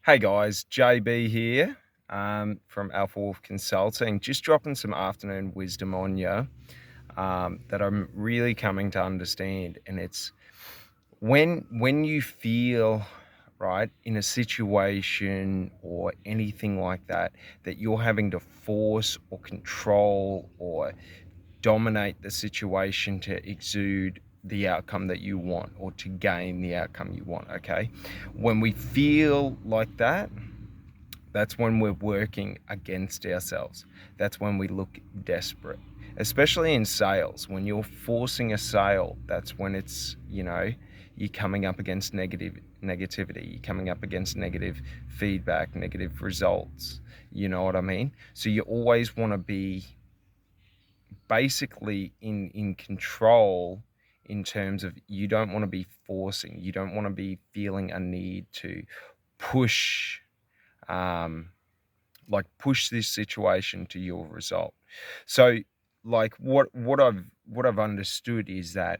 Hey guys, JB here from Alpha Wolf Consulting. Just dropping some afternoon wisdom on you that I'm really coming to understand. And it's when you feel right in a situation or anything like that, that you're having to force or control or dominate the situation to exude the outcome that you want or to gain the outcome you want. Okay, when we feel like that, that's when we're working against ourselves. That's when we look desperate, especially in sales. When you're forcing a sale, that's when it's, you're coming up against negativity. You're coming up against negative feedback, negative results. You know what I mean? So you always want to be basically in control, in terms of you don't want to be forcing. You don't want to be feeling a need to push um, push this situation to your result. So like what I've understood is that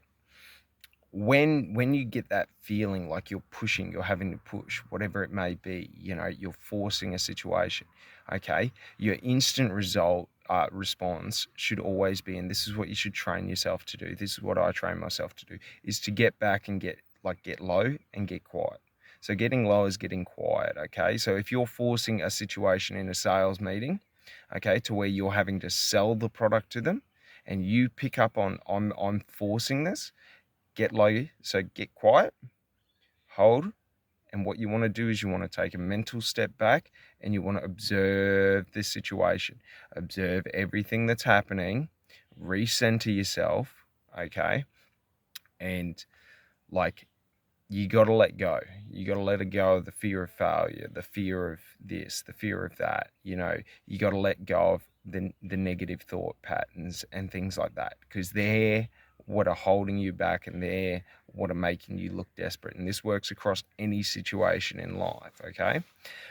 when you get that feeling like you're pushing, you're having to push, whatever it may be, you're forcing a situation, okay, your instant response should always be, and this is what you should train yourself to do, this is what I train myself to do, is to get back and get low and get quiet. So getting low is getting quiet, okay? So if you're forcing a situation in a sales meeting, okay, to where you're having to sell the product to them, and you pick up on I'm forcing this, get low. So get quiet, hold, and what you want to do is you want to take a mental step back and you want to observe this situation, observe everything that's happening, recenter yourself, okay? And like, you got to let go. You got to let it go of the fear of failure, the fear of this, the fear of that. You got to let go of the negative thought patterns and things like that, because they're what are holding you back, and they're what are making you look desperate. And this works across any situation in life, okay?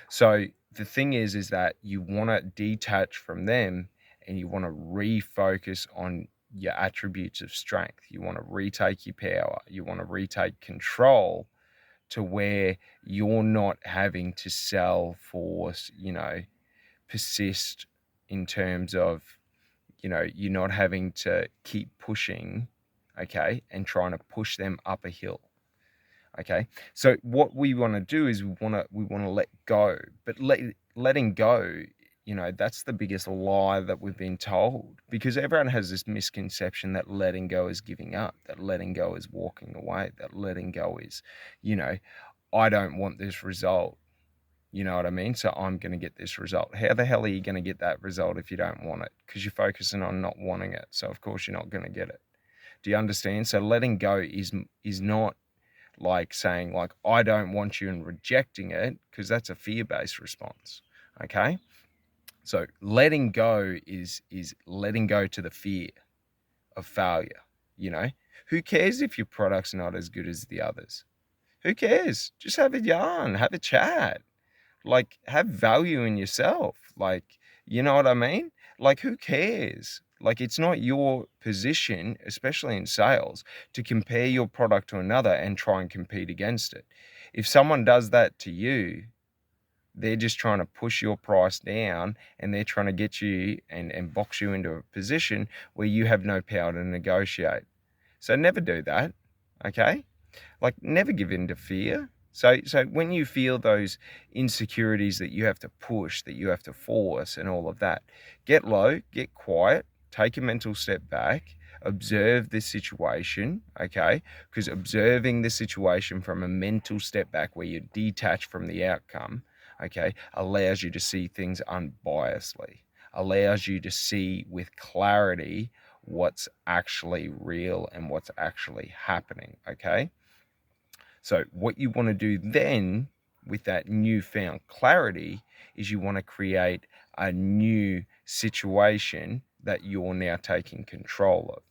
So the thing is that you want to detach from them, and you want to refocus on your attributes of strength. You want to retake your power. You want to retake control, to where you're not having to sell, force, persist, in terms of, you're not having to keep pushing, okay, and trying to push them up a hill. Okay, so what we want to do is we want to let go, but letting go, that's the biggest lie that we've been told, because everyone has this misconception that letting go is giving up, that letting go is walking away, that letting go is, I don't want this result. You know what I mean? So I'm going to get this result. How the hell are you going to get that result if you don't want it? Because you're focusing on not wanting it. So of course you're not going to get it. Do you understand? So letting go is not like saying like, I don't want you, and rejecting it, because that's a fear-based response. Okay. So letting go is letting go to the fear of failure. Who cares if your product's not as good as the others? Who cares? Just have a yarn, have a chat, like have value in yourself. Like, you know what I mean? Like, who cares? Like, it's not your position, especially in sales, to compare your product to another and try and compete against it. If someone does that to you, they're just trying to push your price down, and they're trying to get you and box you into a position where you have no power to negotiate. So never do that, okay? Like, never give in to fear. So when you feel those insecurities that you have to push, that you have to force, and all of that, get low, get quiet, take a mental step back, observe this situation, okay? Because observing the situation from a mental step back, where you're detached from the outcome, okay, allows you to see things unbiasedly, allows you to see with clarity what's actually real and what's actually happening, okay? So what you want to do then, with that newfound clarity, is you want to create a new situation that you're now taking control of.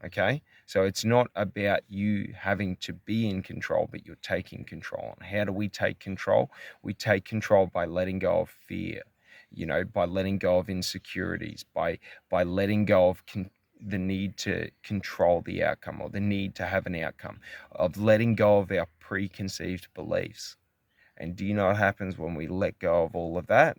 Okay, so it's not about you having to be in control, but you're taking control. And how do we take control? We take control by letting go of fear, by letting go of insecurities, by letting go of the need to control the outcome, or the need to have an outcome, of letting go of our preconceived beliefs. And do you know what happens when we let go of all of that?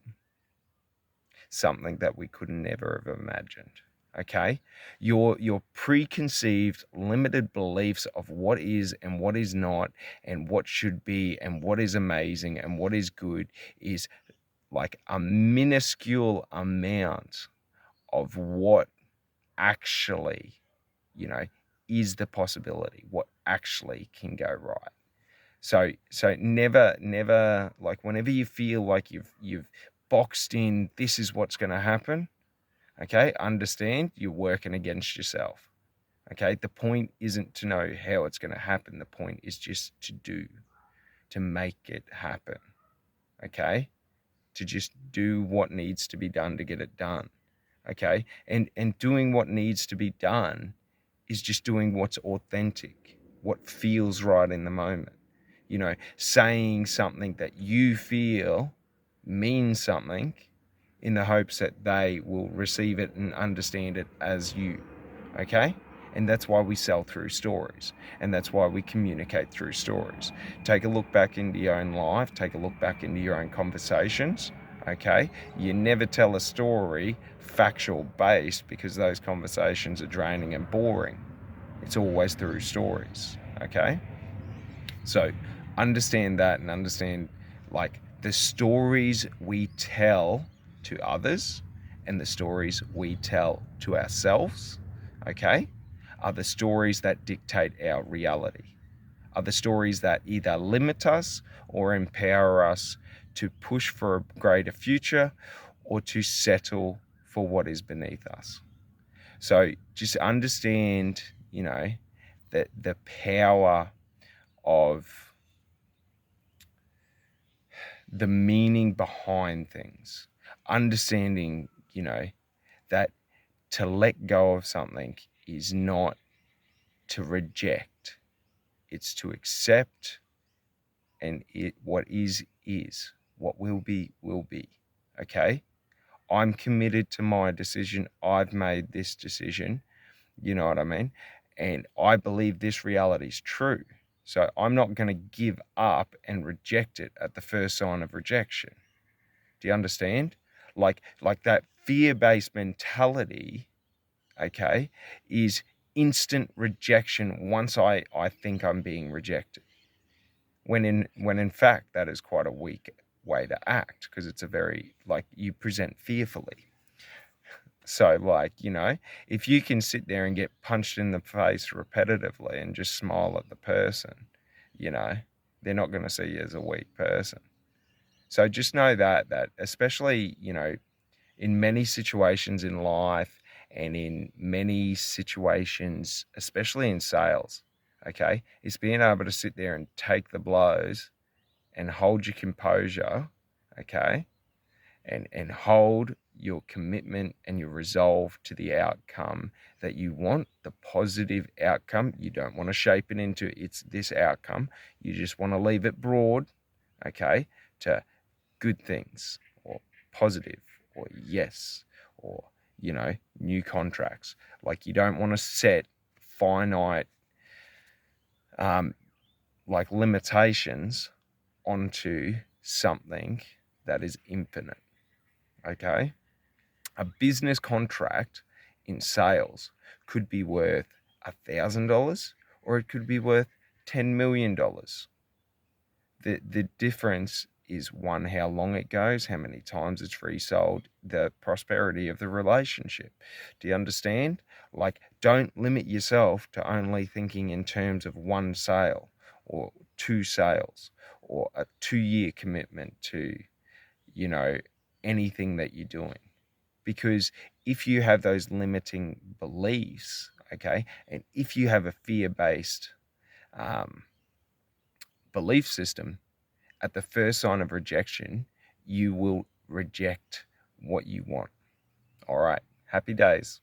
Something that we could never have imagined. Okay, your preconceived limited beliefs of what is and what is not, and what should be and what is amazing and what is good, is like a minuscule amount of what actually, you know, is the possibility, what actually can go right. So never, like, whenever you feel like you've boxed in, this is what's going to happen, okay, understand you're working against yourself. Okay, the point isn't to know how it's going to happen. The point is just to make it happen. Okay, to just do what needs to be done to get it done. Okay, and doing what needs to be done is just doing what's authentic, what feels right in the moment. Saying something that you feel means something, in the hopes that they will receive it and understand it as you. Okay? And that's why we sell through stories. And that's why we communicate through stories. Take a look back into your own life. Take a look back into your own conversations. Okay? You never tell a story factual based, because those conversations are draining and boring. It's always through stories. Okay? So understand that, and understand, like, the stories we tell to others and the stories we tell to ourselves, okay, are the stories that dictate our reality, are the stories that either limit us or empower us to push for a greater future, or to settle for what is beneath us. So just understand, that the power of the meaning behind things, understanding, that to let go of something is not to reject, it's to accept, and what is, what will be, will be. Okay? I'm committed to my decision. I've made this decision. You know what I mean? And I believe this reality is true. So I'm not going to give up and reject it at the first sign of rejection. Do you understand? Like that fear-based mentality, okay, is instant rejection once I think I'm being rejected. When in fact that is quite a weak way to act, because it's a very, like, you present fearfully. So, like, if you can sit there and get punched in the face repetitively and just smile at the person, they're not going to see you as a weak person. So just know that especially, in many situations in life, and in many situations, especially in sales, okay, is being able to sit there and take the blows and hold your composure, okay, and hold your commitment and your resolve to the outcome that you want, the positive outcome. You don't want to shape it into it's this outcome. You just want to leave it broad, okay, to good things, or positive, or yes, or, new contracts. Like, you don't want to set finite, like, limitations onto something that is infinite. Okay? A business contract in sales could be worth $1,000, or it could be worth $10 million. The difference is, one, how long it goes, how many times it's resold, the prosperity of the relationship. Do you understand? Like, don't limit yourself to only thinking in terms of one sale, or two sales, or a 2-year commitment to, anything that you're doing. Because if you have those limiting beliefs, okay, and if you have a fear-based belief system, at the first sign of rejection, you will reject what you want. All right. Happy days.